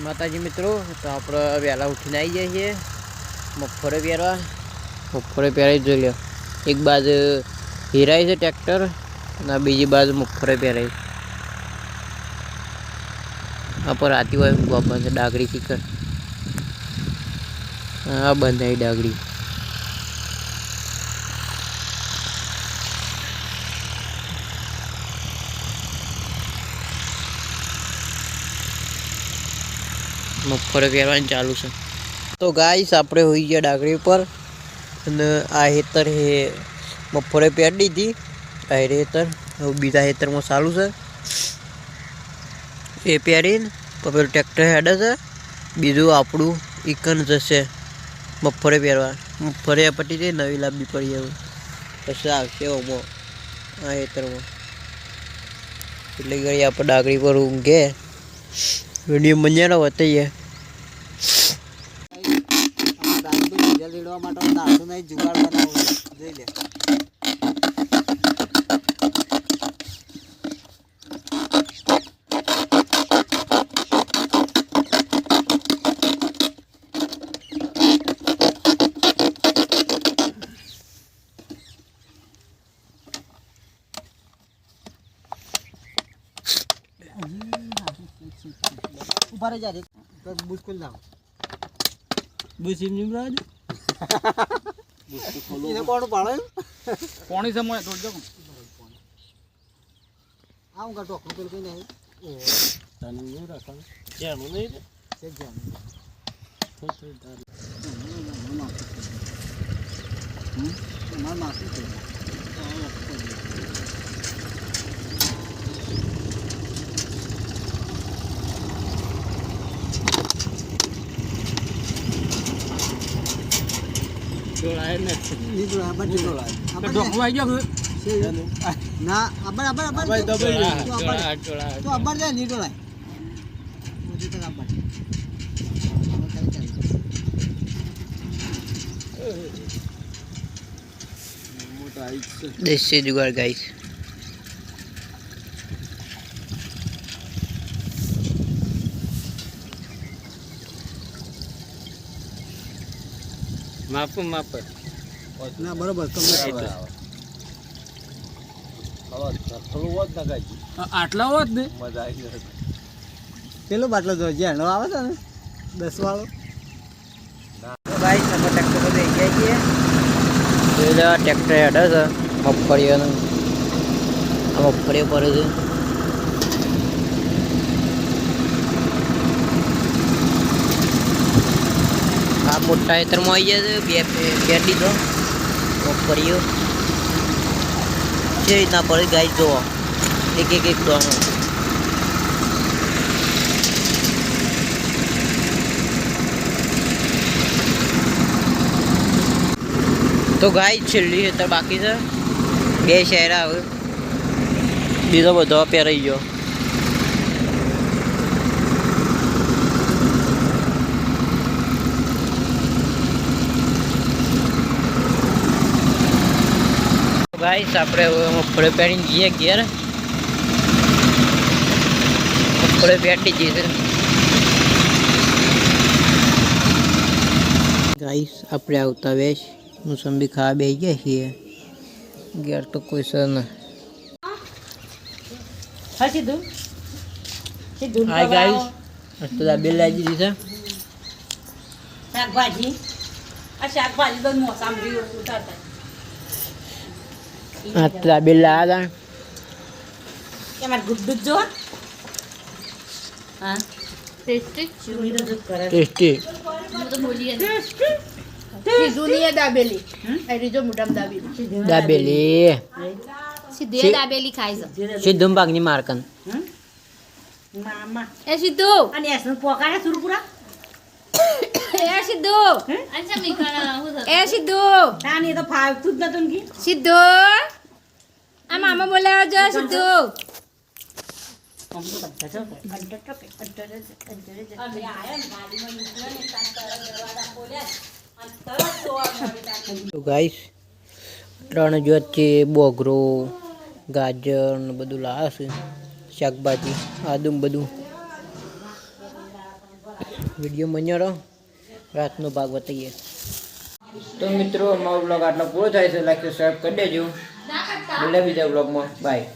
માતાજી મિત્રો, તો આપણે વહેલા ઉઠીને આવી જઈએ છીએ મગફળી પહેરવા. મગફળી પહેરાવી જોઈ લો. એક બાજુ હીરાય છે ટ્રેક્ટર અને બીજી બાજુ મગફળી પહેરાવી. આ પર આતી હોય બાપા છે ડાગરી કીકર. હા બંધાઈ ડાગરી. મગફળી પહેરવાની ચાલુ છે. તો ગાઈસ આપણે હોઈ ગયા ડાગરી ઉપર અને આ હેતર હે મગફળી પહેરી દીધી. આ હેતર હવે બીજા હેતરમાં ચાલુ છે. એ પહેરીને પેલું ટ્રેક્ટર હેડે છે. બીજું આપણું ઈકન જશે મગફળી પહેરવા. મગફળી પટી જઈ નવી લાંબી પડી હવે પછી આવશે ઓમો આ હેતરમાં. એટલે ઘડી આપણે ડાગરી પર ઊંઘે વિડીયો મંજાનો બતાવીએ. ऊपर जा रे तो मुश्किल ना બસ એમ જેમ રાજ इने कोण पाळे પાણી સમય તોડ દો આઉંગા ટોકરું પેલું કઈ નહીં ઓ તને નહીં રાખા જાનું નહીં છે જામ ના ના જોડાય ને નીકળો આ બાજુ જોડાય તો ડોકવા આવી ગયો ના અબર અબર અબર ભાઈ દબાઈ જોડા તો અબર જાય નીકળાય મુજે તક અબર મોટા આઈ છે દેશી જુગાડ ગાઈસ. માપ ના બરોબર કમ્પ્લીટ આવે હવે થોડું વોટ નગાજી આટલા વોટ ને મજા આવી જાય. પેલો બાટલો જો જેનો આવે છે ને 10 વાળો ગાઈસ આપણે ટ્રેક્ટર પર જઈ ગયા છીએ. પેલા ટ્રેક્ટર હેડે છે મગફળીઓનું. આ મગફળીઓ પડે છે. આ મોટા ખેતરમાં આવી જાય છે. બે દીધો મગફળીઓ જે રીતના પડે ગાય જોવો એક એક એક દોનો. તો ગાય છેલ્લી ખેતર બાકી છે. બે શહેરા હવે બીજો બધો પહેરાઈ ગયો. ગાઈસ આપણે મગફળી પહેરીને જઈએ ઘેર. મગફળી પહેરી જઈએ છે ગાઈસ. આપણે આવતા વેશ મોસંબી ખાવા બેસી ગયા છીએ. ઘેર તો કોઈ છે ને. હા સીધું હાય ગાઈસ, તો દાબેલી લાવી દીધી છે. શાકભાજી આ શાકભાજી તો મોસાંબરી ઉતારતા આ તો દાબેલી લાવ્યા હતા. એમાં ગુડ્ડુ જો હા ટેસ્ટી ચૂરી તો કરે ટેસ્ટી. તો બોલીએ સીધુની દાબેલી એરી જો મુડમ દાબેલી દાબેલી સીધે દાબેલી ખાઈ છે સિદ્ધમ પાકની મારકન. મામા એ સીધુ અને એસનું પોકાને સુરપુરા એ સીધુ અચ્છા મીકાના હું એ સીધુ તાની તો ફાવતું જ નતું કે સીધુ આ મામા બોલાવો જો સીધુ તો ગાઈસ 3 જો છે બોગરો ગાજર ને બધું લાવે છે. શાકભાજી આદુ બધું વિડીયો બન્યો રહો, રાતનો ભાગ બતાવીએ. તો મિત્રો અમારો બ્લોગ આટલો પૂરો થાય છે. લાઈક સબસ્ક્રાઈબ કરી દેજો. મળીએ બીજા બ્લોગમાં. બાય.